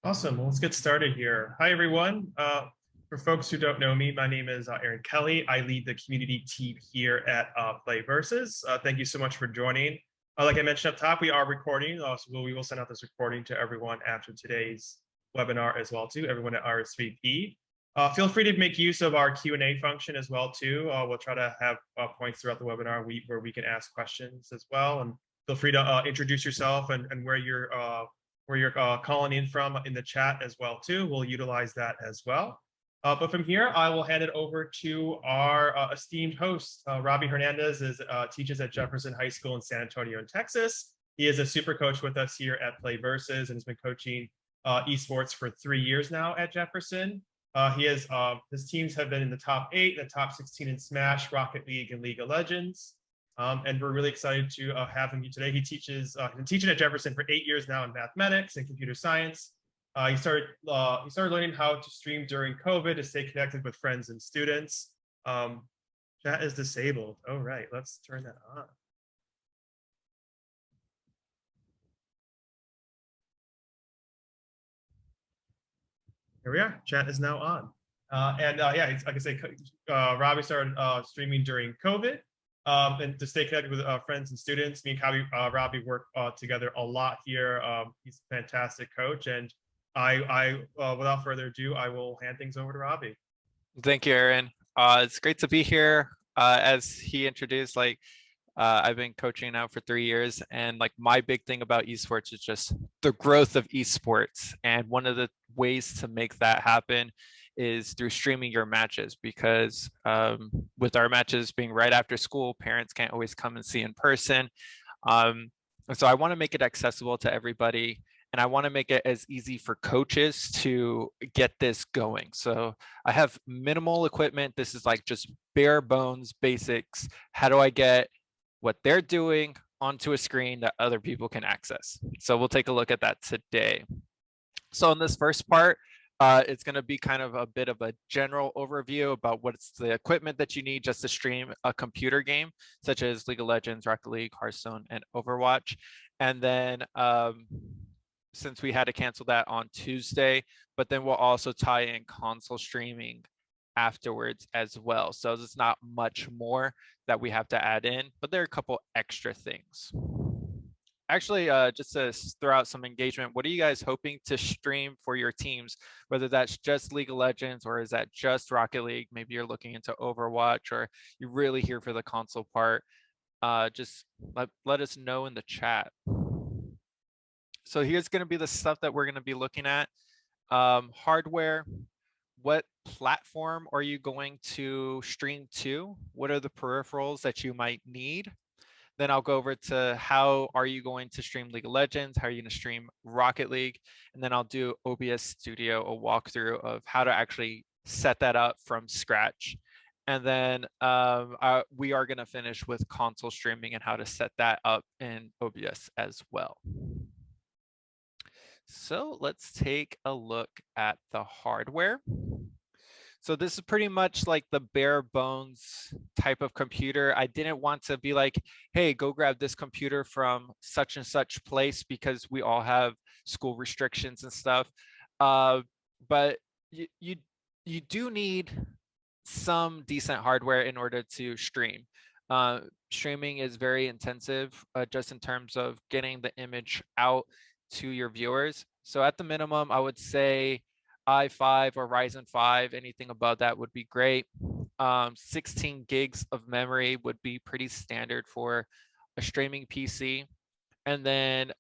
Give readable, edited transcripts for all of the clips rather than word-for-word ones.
Awesome. Well, let's get started here. Hi, everyone. For folks who don't know me, my name is Aaron Kelly. I lead the community team here at Play Versus. Thank you so much for joining. Like I mentioned up top, we are recording, so we will send out this recording to everyone after today's webinar as well, too, everyone at RSVP. Feel free to make use of our Q&A function as well, too. We'll try to have points throughout the webinar where we can ask questions as well. And feel free to introduce yourself and where you're calling in from in the chat as well too. We'll utilize that as well. But from here, I will hand it over to our esteemed host. Robby Hernandez teaches at Jefferson High School in San Antonio in Texas. He is a super coach with us here at Play Versus and has been coaching esports for 3 years now at Jefferson. His teams have been in the top 8, the top 16 in Smash, Rocket League, and League of Legends. And we're really excited to have him here today. He's been teaching at Jefferson for 8 years now in mathematics and computer science. He started learning how to stream during COVID to stay connected with friends and students. Chat is disabled. Oh, right. Let's turn that on. Here we are. Chat is now on. Yeah, like I say, Robby started streaming during COVID. And to stay connected with friends and students. Me and Robby work together a lot here. He's a fantastic coach, and without further ado, I will hand things over to Robby. Thank you, Aaron. It's great to be here. As he introduced, I've been coaching now for 3 years, and my big thing about esports is just the growth of esports. And one of the ways to make that happen is through streaming your matches, because with our matches being right after school, parents can't always come and see in person. And so I want to make it accessible to everybody, and I want to make it as easy for coaches to get this going. So I have minimal equipment. This is just bare bones basics. How do I get what they're doing onto a screen that other people can access? So we'll take a look at that today. So in this first part, it's going to be kind of a bit of a general overview about what's the equipment that you need just to stream a computer game, such as League of Legends, Rocket League, Hearthstone, and Overwatch. And then since we had to cancel that on Tuesday, but then we'll also tie in console streaming afterwards as well. So there's not much more that we have to add in, but there are a couple extra things. Actually, just to throw out some engagement, what are you guys hoping to stream for your teams? Whether that's just League of Legends, or is that just Rocket League? Maybe you're looking into Overwatch, or you're really here for the console part. Just let us know in the chat. So here's going to be the stuff that we're going to be looking at. Hardware. What platform are you going to stream to? What are the peripherals that you might need? Then I'll go over to how are you going to stream League of Legends? How are you going to stream Rocket League? And then I'll do OBS Studio, a walkthrough of how to actually set that up from scratch. And then we are going to finish with console streaming and how to set that up in OBS as well. So let's take a look at the hardware. So this is pretty much like the bare bones type of computer. I didn't want to be like, hey, go grab this computer from such and such place, because we all have school restrictions and stuff. But you do need some decent hardware in order to stream. Streaming is very intensive just in terms of getting the image out to your viewers. So at the minimum, I would say i5 or Ryzen 5, anything above that would be great. 16 gigs of memory would be pretty standard for a streaming PC. And then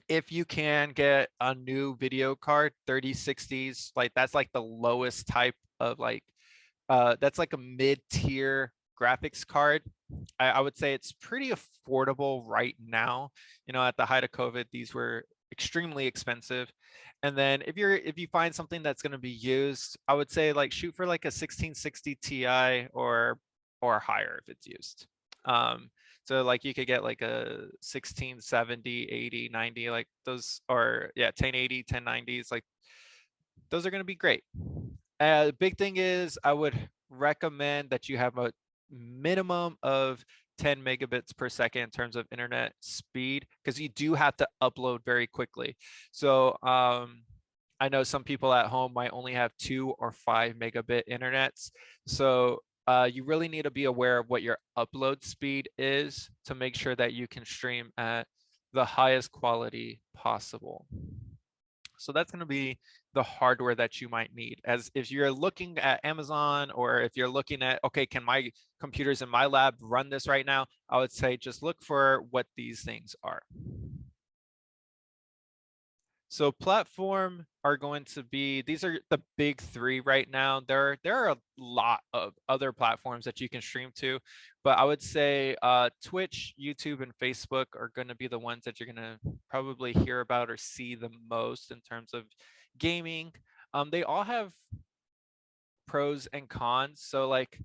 if you can get a new video card, 3060s, that's the lowest type of that's a mid-tier graphics card. I would say it's pretty affordable right now. At the height of COVID, these were extremely expensive. And then if you find something that's going to be used, I would say shoot for a 1660 Ti or higher if it's used. So you could get a 1670, 80, 90, those, or yeah, 1080, 1090s, those are going to be great. The big thing is I would recommend that you have a minimum of 10 megabits per second in terms of internet speed, because you do have to upload very quickly. So I know some people at home might only have 2 or 5 megabit internets. So you really need to be aware of what your upload speed is to make sure that you can stream at the highest quality possible. So that's going to be the hardware that you might need. As if you're looking at Amazon, or if you're looking at, okay, can my computers in my lab run this right now? I would say just look for what these things are. So platform are going to be, these are the big 3 right now. There are a lot of other platforms that you can stream to, but I would say Twitch, YouTube, and Facebook are going to be the ones that you're going to probably hear about or see the most in terms of gaming. They all have pros and cons. So like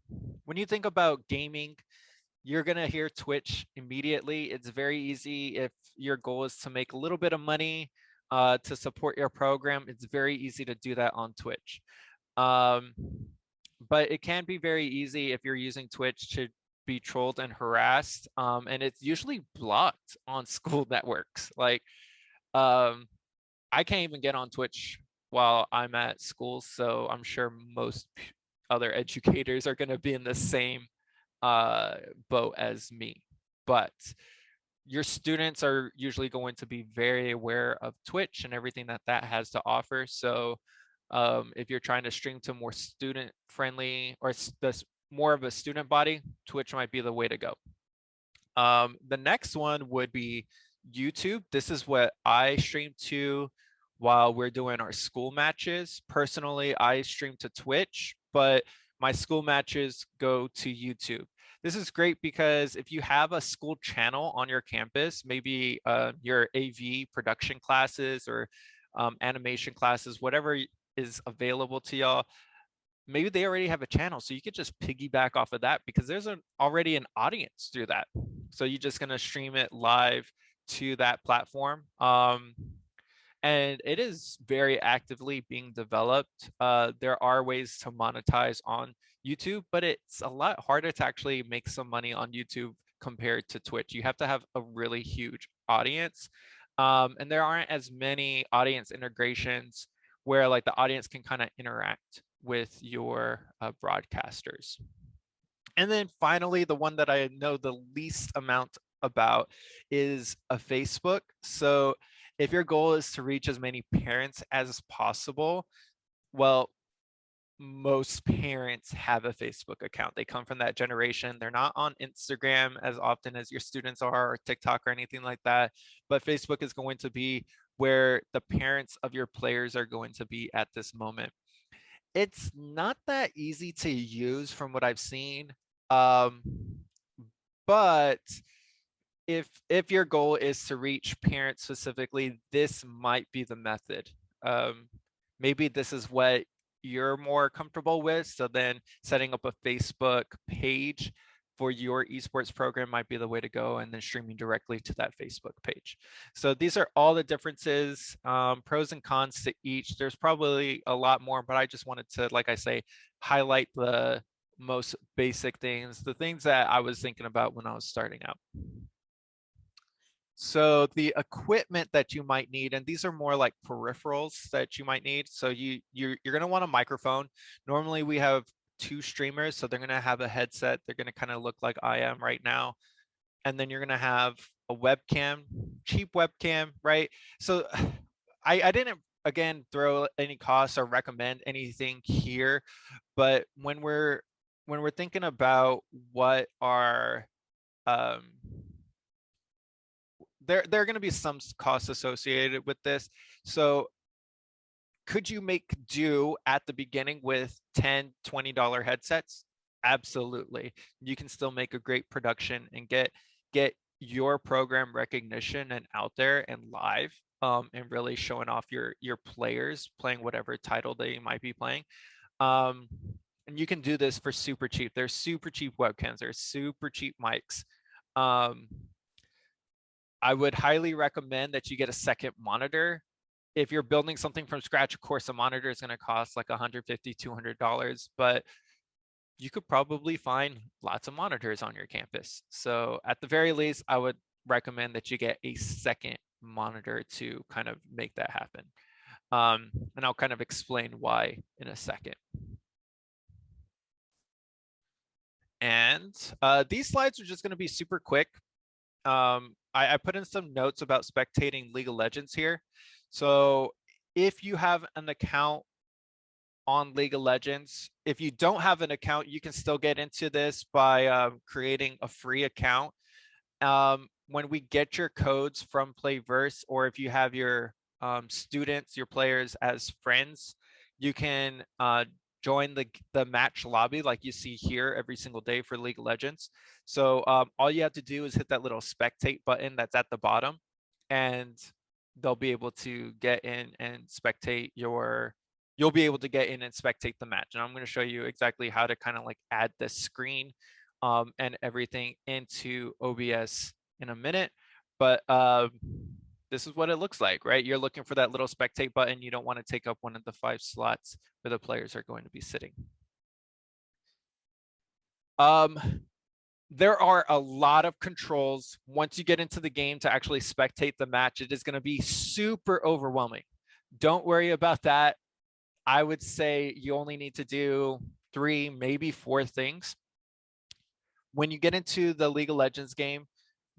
when you think about gaming, you're going to hear Twitch immediately. It's very easy. If your goal is to make a little bit of money to support your program, it's very easy to do that on Twitch. But it can be very easy if you're using Twitch to be trolled and harassed. And it's usually blocked on school networks. Like I can't even get on Twitch while I'm at school. So I'm sure most other educators are going to be in the same boat as me. But your students are usually going to be very aware of Twitch and everything that that has to offer. So if you're trying to stream to more student friendly or this more of a student body, Twitch might be the way to go. The next one would be YouTube. This is what I stream to while we're doing our school matches. Personally, I stream to Twitch, but my school matches go to YouTube. This is great because if you have a school channel on your campus, maybe your AV production classes or animation classes, whatever is available to y'all, maybe they already have a channel. So you could just piggyback off of that because there's already an audience through that. So you're just going to stream it live to that platform. And it is very actively being developed. There are ways to monetize on YouTube, but it's a lot harder to actually make some money on YouTube compared to Twitch. You have to have a really huge audience. And there aren't as many audience integrations where like the audience can kind of interact with your broadcasters. And then finally, the one that I know the least amount about is a Facebook. So if your goal is to reach as many parents as possible, well, most parents have a Facebook account. They come from that generation. They're not on Instagram as often as your students are, or TikTok or anything like that. But Facebook is going to be where the parents of your players are going to be at this moment. It's not that easy to use from what I've seen. But if your goal is to reach parents specifically, this might be the method. Maybe this is what you're more comfortable with. So then setting up a Facebook page for your esports program might be the way to go, and then streaming directly to that Facebook page. So these are all the differences, pros and cons to each. There's probably a lot more, but I just wanted to, like I say, highlight the most basic things, the things that I was thinking about when I was starting out. So the equipment that you might need, and these are more like peripherals that you might need. So you're going to want a microphone. Normally we have 2 streamers, so they're going to have a headset. They're going to kind of look like I am right now. And then you're going to have a webcam, cheap webcam, right? So I didn't, again, throw any costs or recommend anything here, but when we're thinking about what are there are going to be some costs associated with this. So could you make do at the beginning with $10-$20 headsets? Absolutely. You can still make a great production and get your program recognition and out there and live, and really showing off your players playing whatever title they might be playing. And you can do this for super cheap. There's super cheap webcams. There's super cheap mics. I would highly recommend that you get a second monitor. If you're building something from scratch, of course, a monitor is going to cost like $150, $200, but you could probably find lots of monitors on your campus. So at the very least, I would recommend that you get a second monitor to kind of make that happen. And I'll kind of explain why in a second. And these slides are just going to be super quick. I put in some notes about spectating League of Legends here. So if you have an account on League of Legends, if you don't have an account, you can still get into this by creating a free account. When we get your codes from Playverse, or if you have your students, your players as friends, you can join the match lobby like you see here every single day for League of Legends. So all you have to do is hit that little spectate button that's at the bottom, and they'll be able to get in and spectate you'll be able to get in and spectate the match. And I'm going to show you exactly how to kind of like add the screen and everything into OBS in a minute. But this is what it looks like, right? You're looking for that little spectate button. You don't want to take up one of the 5 slots where the players are going to be sitting. There are a lot of controls once you get into the game to actually spectate the match. It is going to be super overwhelming. Don't worry about that. I would say you only need to do 3, maybe 4 things. When you get into the League of Legends game,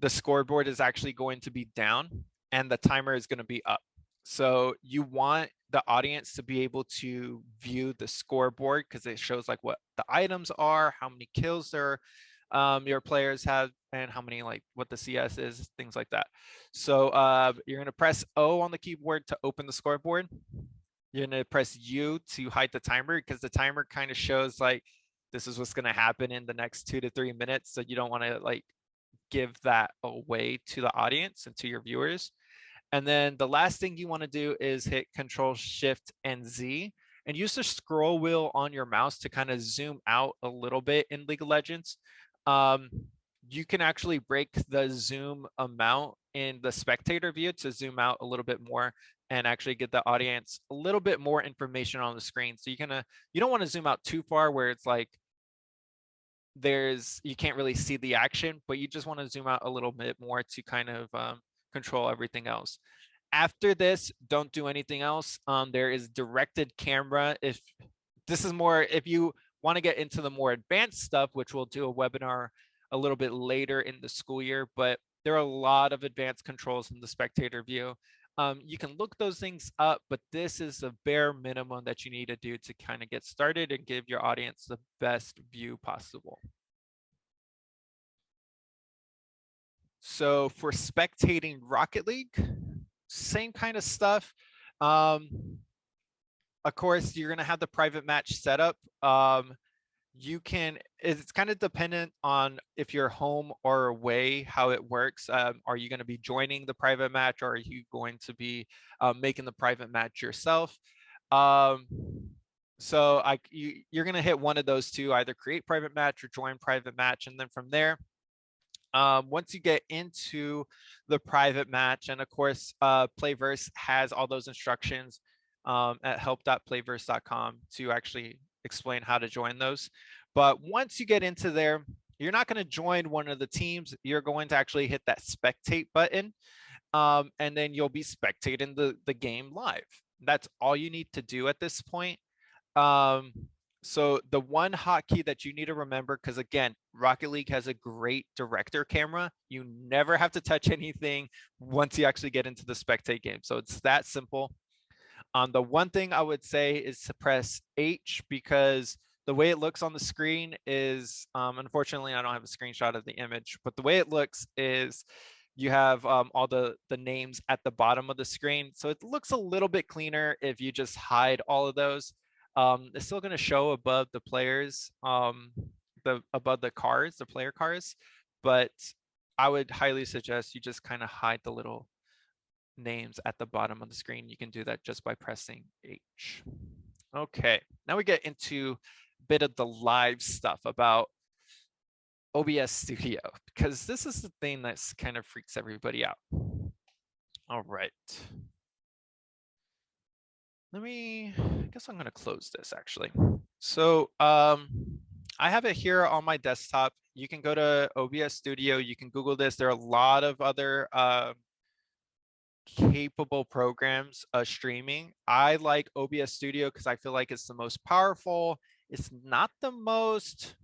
the scoreboard is actually going to be down and the timer is going to be up. So you want the audience to be able to view the scoreboard because it shows like what the items are, how many kills your players have, and how many, like what the CS is, things like that. So you're going to press O on the keyboard to open the scoreboard. You're going to press U to hide the timer because the timer kind of shows like this is what's going to happen in the next 2 to 3 minutes. So you don't want to like give that away to the audience and to your viewers. And then the last thing you want to do is hit Control Shift and Z and use the scroll wheel on your mouse to kind of zoom out a little bit in League of Legends. You can actually break the zoom amount in the spectator view to zoom out a little bit more and actually get the audience a little bit more information on the screen. So you don't want to zoom out too far where it's like you can't really see the action, but you just want to zoom out a little bit more to kind of control everything else. After this, don't do anything else. There is directed camera. If you want to get into the more advanced stuff, which we'll do a webinar a little bit later in the school year, but there are a lot of advanced controls in the spectator view. You can look those things up, but this is the bare minimum that you need to do to kind of get started and give your audience the best view possible. So for spectating Rocket League, same kind of stuff. Of course, you're going to have the private match setup. It's kind of dependent on if you're home or away, how it works. Are you going to be joining the private match, or are you going to be making the private match yourself? So you're going to hit one of those two, either create private match or join private match. And then from there, once you get into the private match, and of course, Playverse has all those instructions at help.playverse.com to actually explain how to join those. But once you get into there, you're not going to join one of the teams. You're going to actually hit that spectate button, and then you'll be spectating the game live. That's all you need to do at this point. So the one hotkey that you need to remember, because again, Rocket League has a great director camera. You never have to touch anything once you actually get into the spectate game. So it's that simple. The one thing I would say is to press H, because the way it looks on the screen is, unfortunately, I don't have a screenshot of the image, but the way it looks is you have all the names at the bottom of the screen. So it looks a little bit cleaner if you just hide all of those. It's still going to show above the players, above the cars, the player cars, but I would highly suggest you just kind of hide the little names at the bottom of the screen. You can do that just by pressing H. Okay, now we get into a bit of the live stuff about OBS Studio, because this is the thing that kind of freaks everybody out. All right. I guess I'm going to close this actually. So I have it here on my desktop. You can go to OBS Studio. You can Google this. There are a lot of other capable programs streaming. I like OBS Studio because I feel like it's the most powerful. It's not the most,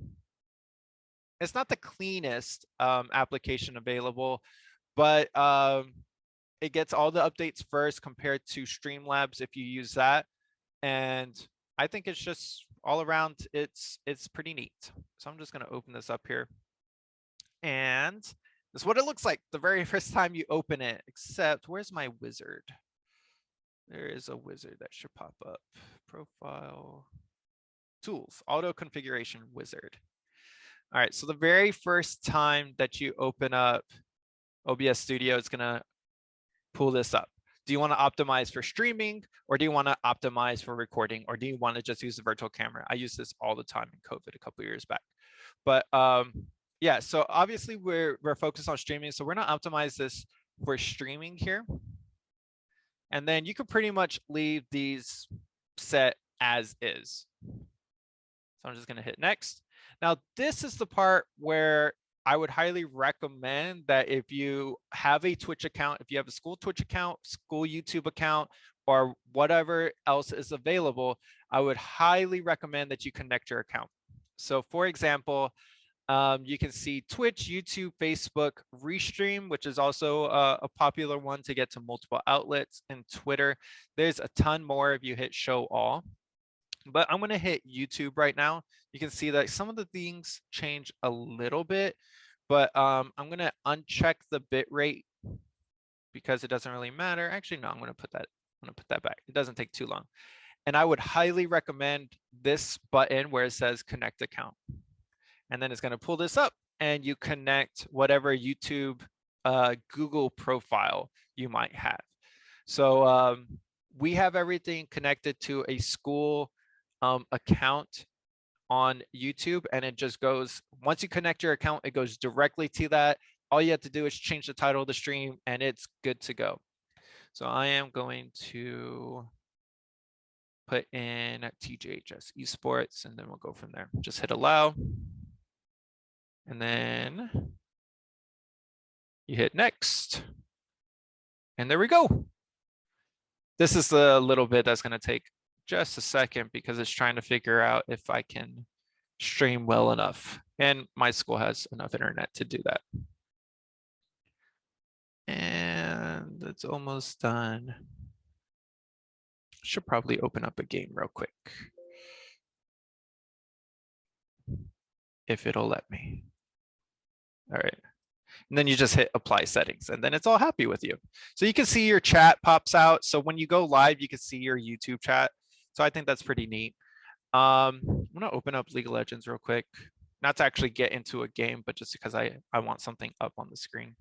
it's not the cleanest application available, but it gets all the updates first compared to Streamlabs if you use that. And I think it's just all around, it's pretty neat. So I'm just going to open this up here. And this is what it looks like the very first time you open it, except where's my wizard? There is a wizard that should pop up. Profile, tools, auto configuration wizard. All right, so the very first time that you open up OBS Studio, it's gonna pull this up. Do you want to optimize for streaming, or do you want to optimize for recording, or do you want to just use the virtual camera? I use this all the time in COVID a couple of years back. But yeah, so obviously we're focused on streaming, so we're gonna optimize this for streaming here. And then you can pretty much leave these set as is. So I'm just gonna hit next. Now, this is the part where I would highly recommend that if you have a Twitch account, if you have a school Twitch account, school YouTube account, or whatever else is available, I would highly recommend that you connect your account. So for example, you can see Twitch, YouTube, Facebook, Restream, which is also a popular one to get to multiple outlets, and Twitter. There's a ton more if you hit show all. But I'm going to hit YouTube right now. You can see that some of the things change a little bit, but I'm going to uncheck the bit rate because it doesn't really matter. Actually, no, I'm going to put that back. It doesn't take too long. And I would highly recommend this button where it says connect account. And then it's going to pull this up and you connect whatever YouTube Google profile you might have. So we have everything connected to a school account on YouTube, and it just goes, once you connect your account, it goes directly to that. All you have to do is change the title of the stream and it's good to go. So I am going to put in TJHS Esports, and then we'll go from there. Just hit allow. And then you hit next. And there we go. This is the little bit that's going to take just a second because it's trying to figure out if I can stream well enough. And my school has enough internet to do that. And it's almost done. Should probably open up a game real quick, if it'll let me. All right. And then you just hit apply settings, and then it's all happy with you. So you can see your chat pops out. So when you go live, you can see your YouTube chat. So I think that's pretty neat. I'm gonna open up League of Legends real quick, not to actually get into a game, but just because I want something up on the screen.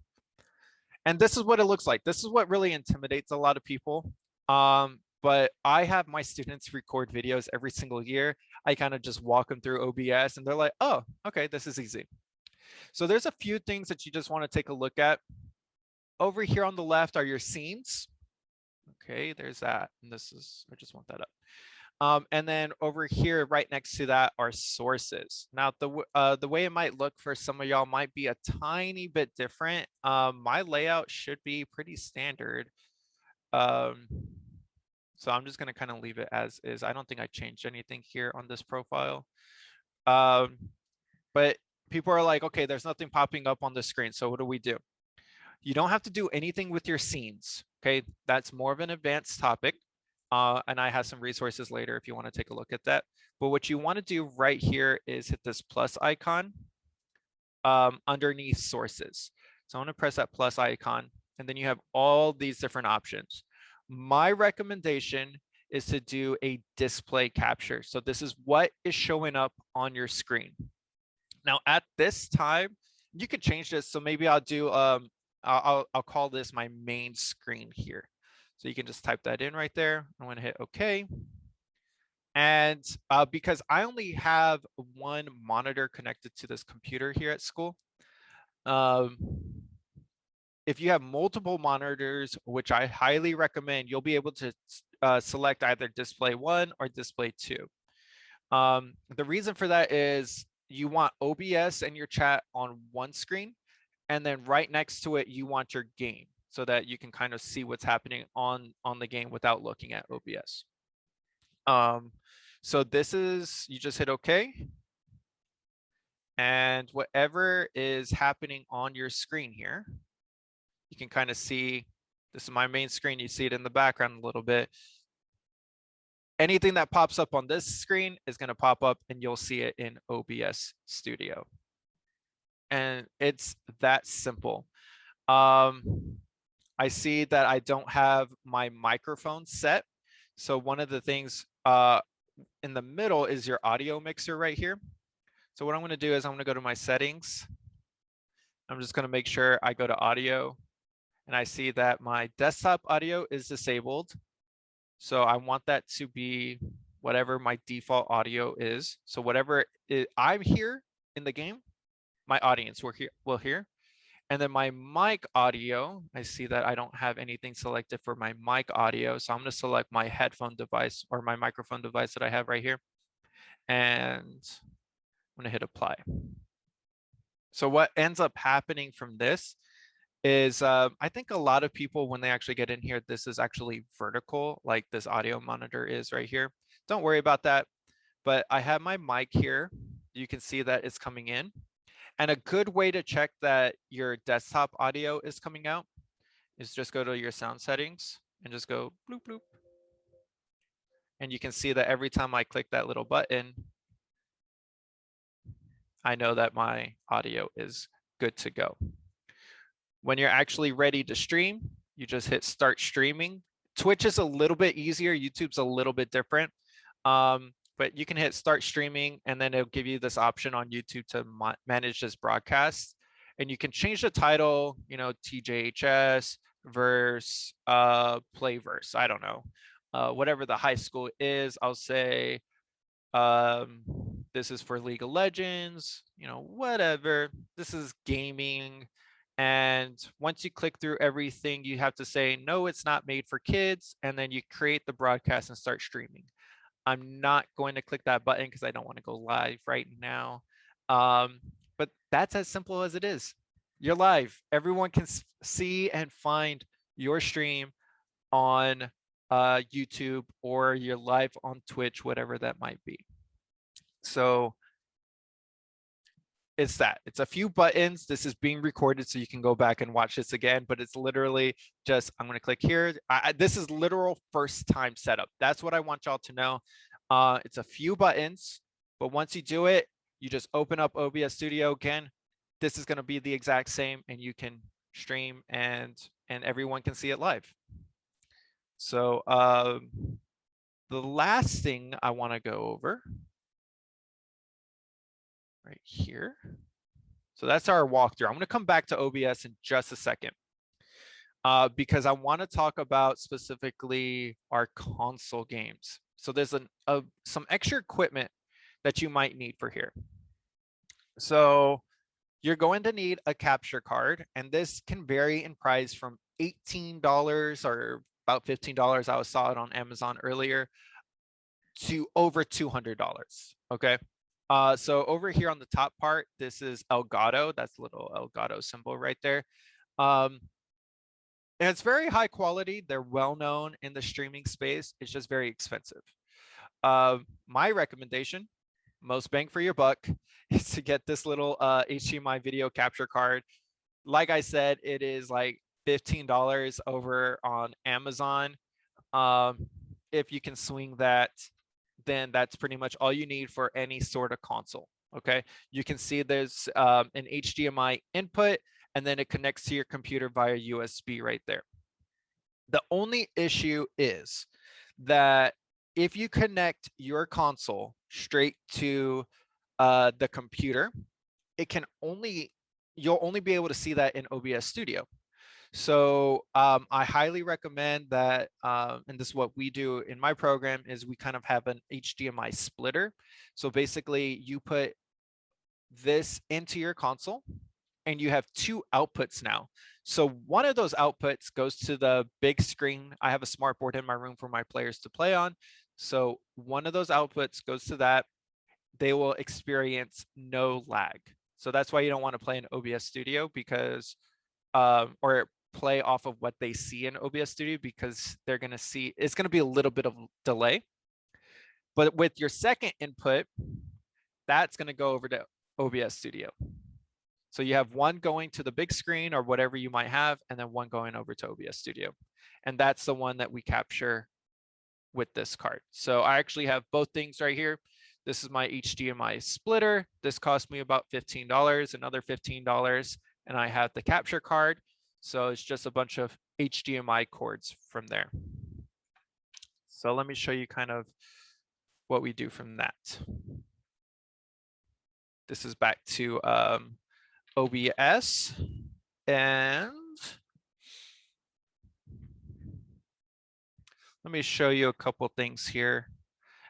And this is what it looks like. This is what really intimidates a lot of people. But I have my students record videos every single year. I kind of just walk them through OBS and they're like, oh, okay, this is easy. So there's a few things that you just want to take a look at. Over here on the left are your scenes. Okay, there's that. And this is, I just want that up. And then over here, right next to that are sources. Now, the way it might look for some of y'all might be a tiny bit different. My layout should be pretty standard. So I'm just going to kind of leave it as is. I don't think I changed anything here on this profile. But people are like, okay, there's nothing popping up on the screen. So what do we do? You don't have to do anything with your scenes. Okay, that's more of an advanced topic. And I have some resources later if you want to take a look at that. But what you want to do right here is hit this plus icon underneath sources. So I'm going to press that plus icon, and then you have all these different options. My recommendation is to do a display capture. So this is what is showing up on your screen. Now at this time, you could change this. So maybe I'll do, I'll call this my main screen here. So you can just type that in right there. I'm going to hit OK. And because I only have one monitor connected to this computer here at school, if you have multiple monitors, which I highly recommend, you'll be able to select either display 1 or display 2. The reason for that is you want OBS and your chat on one screen, and then right next to it, you want your game so that you can kind of see what's happening on the game without looking at OBS. So this is, you just hit OK. And whatever is happening on your screen here, you can kind of see, this is my main screen. You see it in the background a little bit. Anything that pops up on this screen is going to pop up and you'll see it in OBS Studio. And it's that simple. I see that I don't have my microphone set. So one of the things in the middle is your audio mixer right here. So what I'm going to do is I'm going to go to my settings. I'm just going to make sure I go to audio, and I see that my desktop audio is disabled. So I want that to be whatever my default audio is. So whatever I'm here in the game, my audience will hear. And then my mic audio, I see that I don't have anything selected for my mic audio. So I'm going to select my headphone device or my microphone device that I have right here. And I'm going to hit apply. So what ends up happening from this is I think a lot of people, when they actually get in here, this is actually vertical, like this audio monitor is right here. Don't worry about that. But I have my mic here. You can see that it's coming in. And a good way to check that your desktop audio is coming out is just go to your sound settings and just go bloop, bloop. And you can see that every time I click that little button, I know that my audio is good to go. When you're actually ready to stream, you just hit start streaming. Twitch is a little bit easier. YouTube's a little bit different. But you can hit start streaming, and then it'll give you this option on YouTube to manage this broadcast. And you can change the title, you know, TJHS verse Playverse. I don't know. Whatever the high school is, I'll say this is for League of Legends, you know, whatever. This is gaming. And once you click through everything, you have to say, no, it's not made for kids. And then you create the broadcast and start streaming. I'm not going to click that button because I don't want to go live right now. But that's as simple as it is. You're live. Everyone can see and find your stream on YouTube, or you're live on Twitch, whatever that might be. So it's that. It's a few buttons. This is being recorded so you can go back and watch this again, but it's literally just, I'm going to click here. This is literal first time setup. That's what I want y'all to know. It's a few buttons, but once you do it, you just open up OBS Studio again. This is going to be the exact same, and you can stream and everyone can see it live. So the last thing I want to go over right here. So that's our walkthrough. I'm going to come back to OBS in just a second because I want to talk about specifically our console games. So there's some extra equipment that you might need for here. So you're going to need a capture card, and this can vary in price from $18 or about $15. I saw it on Amazon earlier to over $200. Okay. So over here on the top part, this is Elgato. That's a little Elgato symbol right there. And it's very high quality. They're well known in the streaming space. It's just very expensive. My recommendation, most bang for your buck, is to get this little HDMI video capture card. Like I said, it is like $15 over on Amazon. If you can swing that, then that's pretty much all you need for any sort of console. Okay, you can see there's an HDMI input, and then it connects to your computer via USB right there. The only issue is that if you connect your console straight to the computer, you'll only be able to see that in OBS Studio. So I highly recommend that, and this is what we do in my program, is we kind of have an HDMI splitter. So basically you put this into your console and you have two outputs now. So one of those outputs goes to the big screen. I have a smart board in my room for my players to play on. So one of those outputs goes to that. they will experience no lag. So that's why you don't want to play in OBS Studio because, or play off of what they see in OBS Studio, because they're going to see, it's going to be a little bit of delay. But with your second input, that's going to go over to OBS Studio. So you have one going to the big screen or whatever you might have, and then one going over to OBS Studio. And that's the one that we capture with this card. So I actually have both things right here. This is my HDMI splitter. This cost me about $15, another $15, and I have the capture card. So it's just a bunch of HDMI cords from there. So let me show you kind of what we do from that. This is back to OBS, and let me show you a couple things here.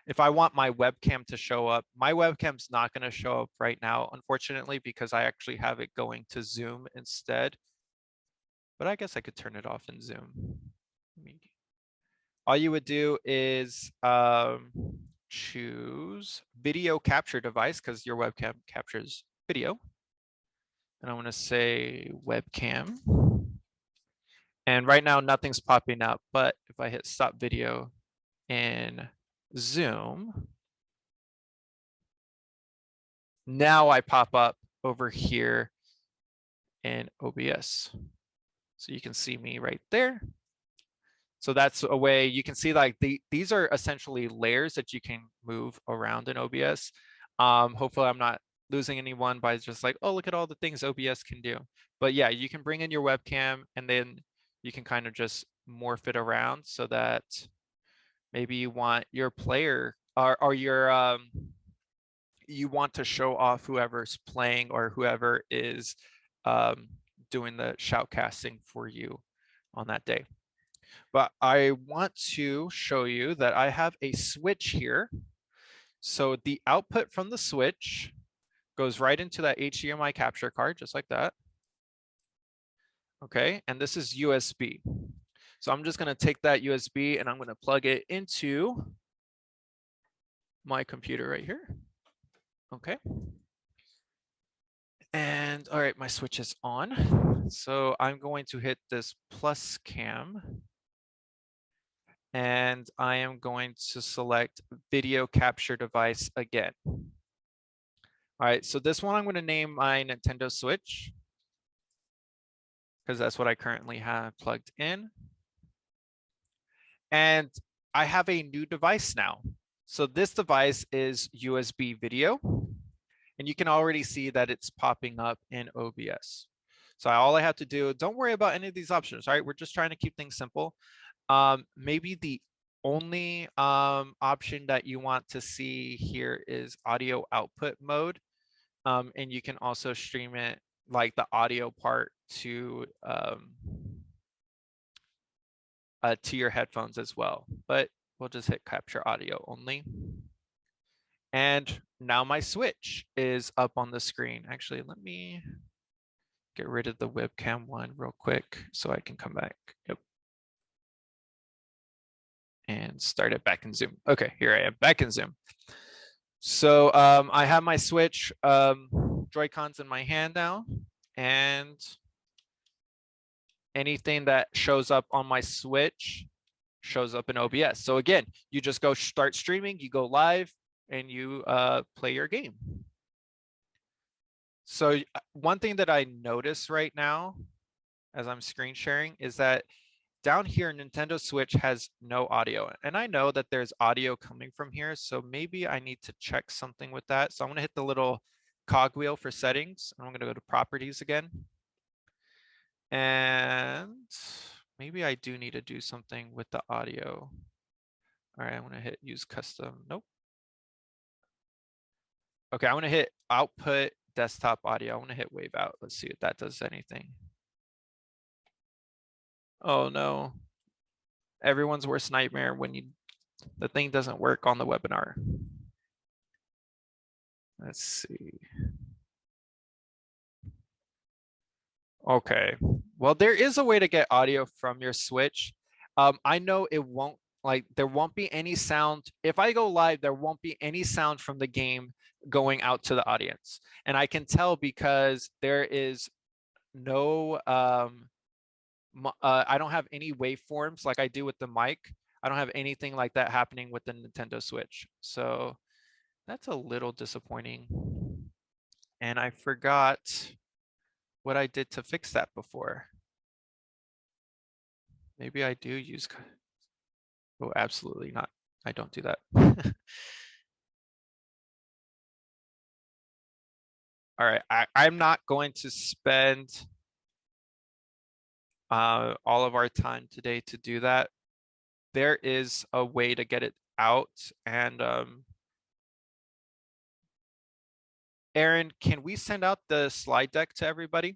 If I want my webcam to show up, my webcam's not going to show up right now, unfortunately, because I actually have it going to Zoom instead. But I guess I could turn it off in Zoom. All you would do is choose video capture device, because your webcam captures video. And I want to say webcam. And right now, nothing's popping up. But if I hit stop video in Zoom, now I pop up over here in OBS. So you can see me right there. So that's a way you can see, like, these are essentially layers that you can move around in OBS. Hopefully I'm not losing anyone by just like, oh, look at all the things OBS can do. But yeah, you can bring in your webcam and then you can kind of just morph it around so that maybe you want your player or your you want to show off whoever's playing or whoever is doing the shoutcasting for you on that day. But I want to show you that I have a switch here. So the output from the switch goes right into that HDMI capture card, just like that. Okay, and this is USB. So I'm just going to take that USB and I'm going to plug it into my computer right here. Okay. And all right, my switch is on. So I'm going to hit this plus cam. And I am going to select video capture device again. All right, so this one I'm going to name my Nintendo Switch, because that's what I currently have plugged in. And I have a new device now. So this device is USB video, and you can already see that it's popping up in OBS. So all I have to do, don't worry about any of these options, right? We're just trying to keep things simple. Maybe the only option that you want to see here is audio output mode. And you can also stream it, like the audio part, to your headphones as well. But we'll just hit capture audio only. And now my switch is up on the screen. Actually, let me get rid of the webcam one real quick so I can come back. Yep. And start it back in Zoom. Okay, here I am back in Zoom. So I have my switch Joy-Cons in my hand now, and anything that shows up on my switch shows up in OBS. So again, you just go start streaming, you go live, and you play your game. So one thing that I notice right now as I'm screen sharing is that down here, Nintendo Switch has no audio. And I know that there's audio coming from here, so maybe I need to check something with that. So I'm gonna hit the little cogwheel for settings. I'm gonna go to properties again. And maybe I do need to do something with the audio. All right, I'm gonna hit use custom, nope. Okay, I'm gonna hit output desktop audio. I'm gonna hit wave out. Let's see if that does anything. Oh no. Everyone's worst nightmare when the thing doesn't work on the webinar. Let's see. Okay, well, there is a way to get audio from your switch. I know it won't Like there won't be any sound. If I go live, there won't be any sound from the game going out to the audience. And I can tell because there is no, I don't have any waveforms like I do with the mic. I don't have anything like that happening with the Nintendo Switch. So that's a little disappointing. And I forgot what I did to fix that before. Maybe I do use, oh, absolutely not. I don't do that. All right, I'm not going to spend all of our time today to do that. There is a way to get it out. And Aaron, can we send out the slide deck to everybody?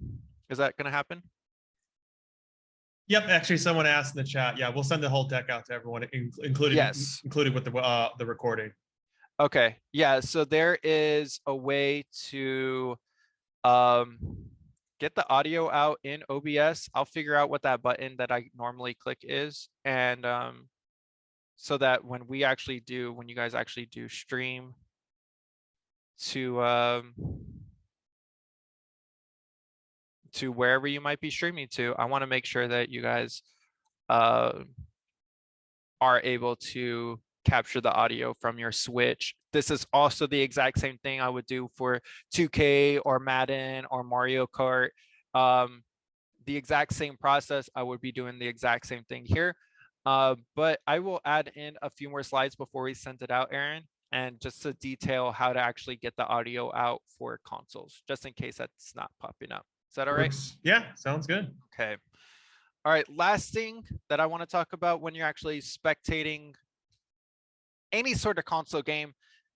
Is that going to happen? Yep, actually, someone asked in the chat. Yeah, we'll send the whole deck out to everyone, including Yes. including with the recording. Okay. Yeah. So there is a way to get the audio out in OBS. I'll figure out what that button that I normally click is, and so that when you guys actually do stream to wherever you might be streaming to, I want to make sure that you guys are able to capture the audio from your Switch. This is also the exact same thing I would do for 2K or Madden or Mario Kart. The exact same process. I would be doing the exact same thing here. But I will add in a few more slides before we send it out, Aaron, and just to detail how to actually get the audio out for consoles, just in case that's not popping up. Is that all right? Yeah, sounds good. Okay. All right, last thing that I want to talk about when you're actually spectating any sort of console game,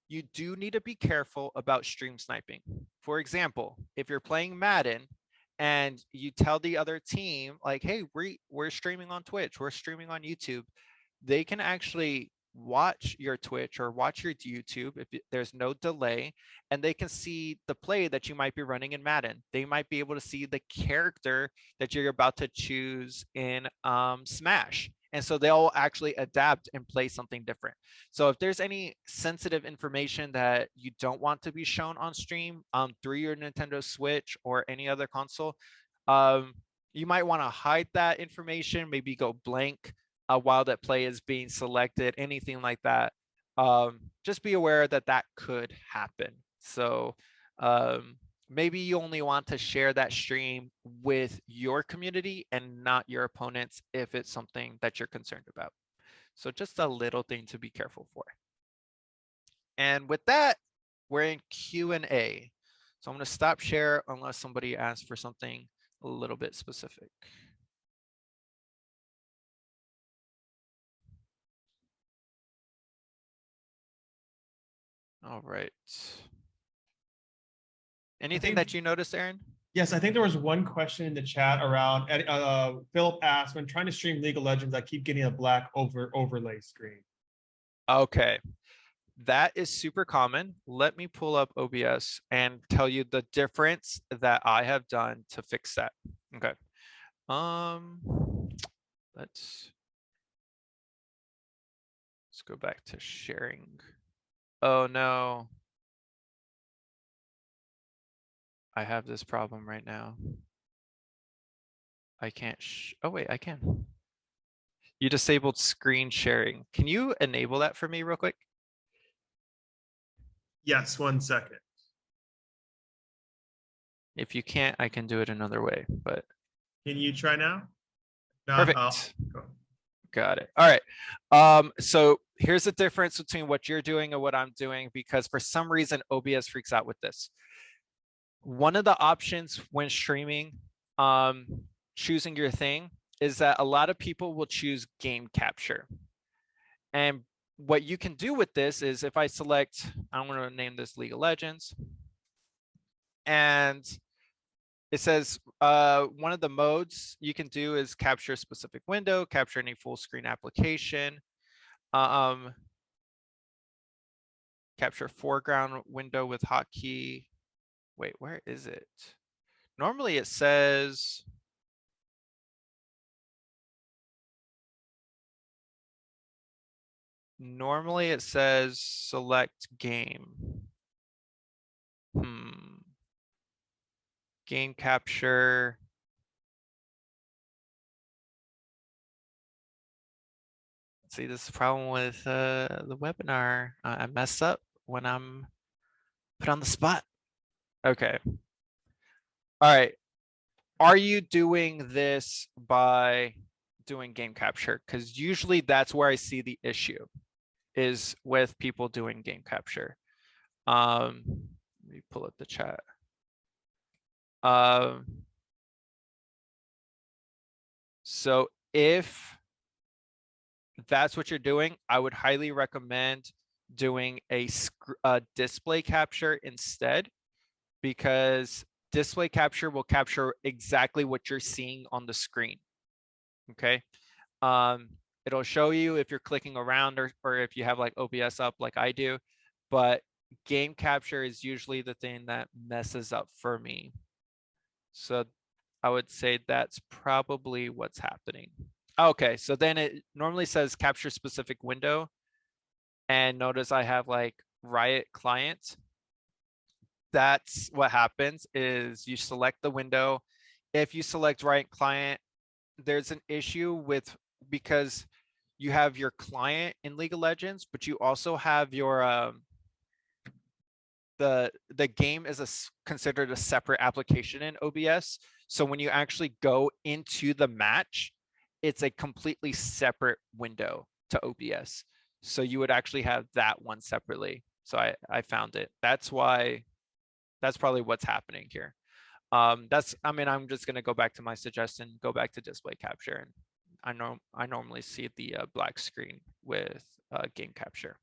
you do need to be careful about stream sniping. For example, if you're playing Madden and you tell the other team like, hey, we're streaming on Twitch, we're streaming on YouTube, they can actually watch your Twitch or watch your YouTube if there's no delay, and they can see the play that you might be running in Madden. They might be able to see the character that you're about to choose in Smash. And so they'll actually adapt and play something different. So if there's any sensitive information that you don't want to be shown on stream through your Nintendo Switch or any other console, you might want to hide that information, maybe go blank while that play is being selected, anything like that. Just be aware that that could happen. So maybe you only want to share that stream with your community and not your opponents if it's something that you're concerned about. So just a little thing to be careful for. And with that, we're in Q&A. So I'm going to stop share unless somebody asks for something a little bit specific. All right. Anything that you noticed, Aaron? Yes, I think there was one question in the chat around, Philip asked, when trying to stream League of Legends, I keep getting a black overlay screen. Okay, that is super common. Let me pull up OBS and tell you the difference that I have done to fix that. Okay. Let's go back to sharing. Oh no. I have this problem right now. I can't, oh wait, I can. You disabled screen sharing. Can you enable that for me real quick? Yes, 1 second. If you can't, I can do it another way, but. Can you try now? No, Perfect. Got it. All right. So here's the difference between what you're doing and what I'm doing, because for some reason, OBS freaks out with this. One of the options when streaming, choosing your thing, is that a lot of people will choose game capture. And what you can do with this is if I select, I'm going to name this League of Legends, and it says one of the modes you can do is capture a specific window, capture any full screen application, capture foreground window with hotkey. Wait, where is it? Normally it says, Normally it says select game. Game capture. See, this is the problem with the webinar. I mess up when I'm put on the spot. Okay. All right. Are you doing this by doing game capture? Because usually that's where I see the issue is with people doing game capture. Let me pull up the chat. So if that's what you're doing, I would highly recommend doing a display capture instead, because display capture will capture exactly what you're seeing on the screen. Okay. It'll show you if you're clicking around or if you have like OBS up like I do, but game capture is usually the thing that messes up for me. So I would say that's probably what's happening. Okay, so then it normally says capture specific window. And notice I have like Riot client. That's what happens is you select the window. If you select Riot client, there's an issue with, because you have your client in League of Legends, but you also have your the game is considered a separate application in OBS. So when you actually go into the match, it's a completely separate window to OBS. So you would actually have that one separately. So I found it. That's why, that's probably what's happening here. I'm just gonna go back to my suggestion, go back to display capture, and I normally see the black screen with game capture.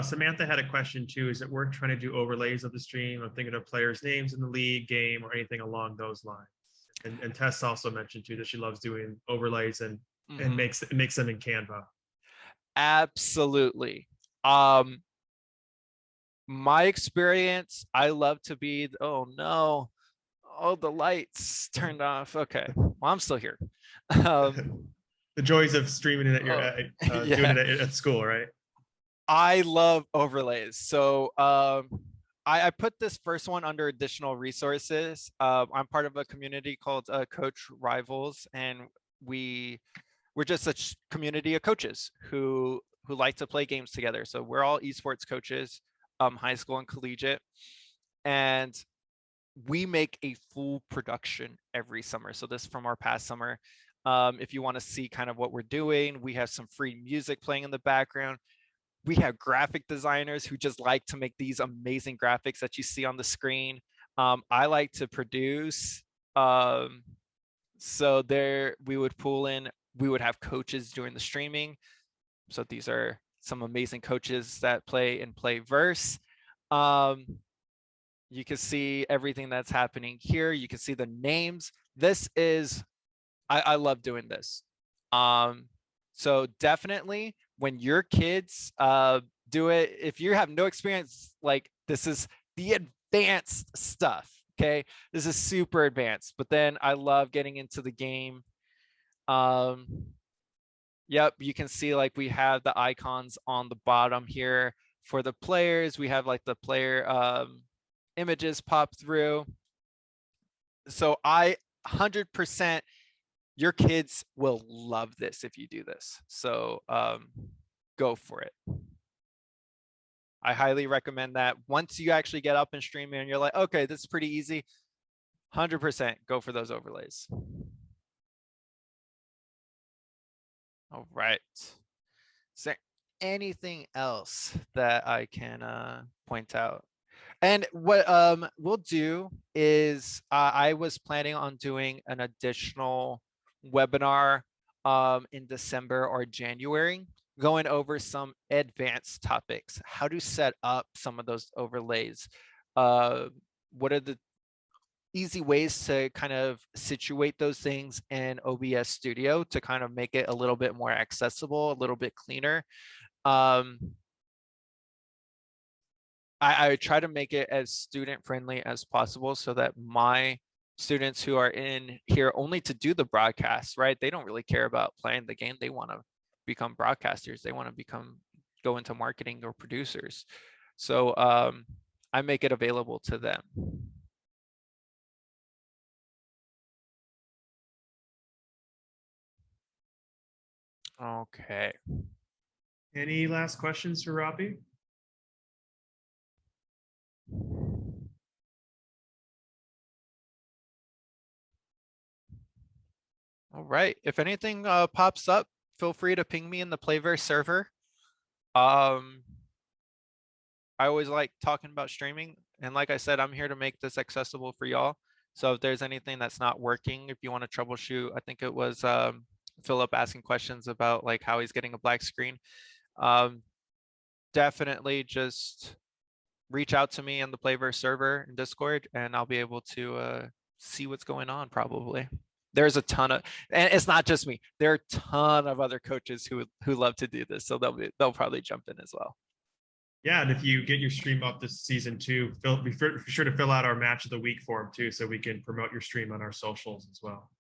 Samantha had a question too. Is it worth trying to do overlays of the stream? I'm thinking of players' names in the league, game, or anything along those lines. And Tess also mentioned too that she loves doing overlays and makes them in Canva. Absolutely. My experience, I love to be, oh no, oh, the lights turned off. Okay, well, I'm still here. The joys of streaming it at your yeah. doing it at school, right? I love overlays. So I put this first one under additional resources. I'm part of a community called Coach Rivals, and we're just a community of coaches who like to play games together. So we're all esports coaches, high school and collegiate, and we make a full production every summer. So this from our past summer. If you want to see kind of what we're doing, we have some free music playing in the background. We have graphic designers who just like to make these amazing graphics that you see on the screen. I like to produce. So there we would pull in, we would have coaches doing the streaming. So these are some amazing coaches that play in Playverse. You can see everything that's happening here. You can see the names. This is, I love doing this. So definitely when your kids do it, if you have no experience, like this is the advanced stuff. Okay, this is super advanced, but then I love getting into the game. Yep, you can see like we have the icons on the bottom here for the players. We have like the player images pop through. So 100%, your kids will love this if you do this. So go for it. I highly recommend that. Once you actually get up and streaming and you're like, okay, this is pretty easy, 100% go for those overlays. All right. Is there anything else that I can point out? And what we'll do is I was planning on doing an additional webinar in December or January, going over some advanced topics, how to set up some of those overlays. What are the easy ways to kind of situate those things in OBS Studio to kind of make it a little bit more accessible, a little bit cleaner. I try to make it as student friendly as possible so that my students who are in here only to do the broadcast, right? They don't really care about playing the game. They want to become broadcasters. They want to go into marketing or producers. So I make it available to them. Okay. Any last questions for Robby? All right. If anything pops up, feel free to ping me in the Playverse server. I always like talking about streaming. And like I said, I'm here to make this accessible for y'all. So if there's anything that's not working, if you want to troubleshoot, I think it was Philip asking questions about like how he's getting a black screen. Definitely just reach out to me in the Playverse server in Discord, and I'll be able to see what's going on probably. There's a ton of, and it's not just me. There are a ton of other coaches who love to do this, so they'll probably jump in as well. Yeah, and if you get your stream up this season too, be sure to fill out our match of the week form too, so we can promote your stream on our socials as well.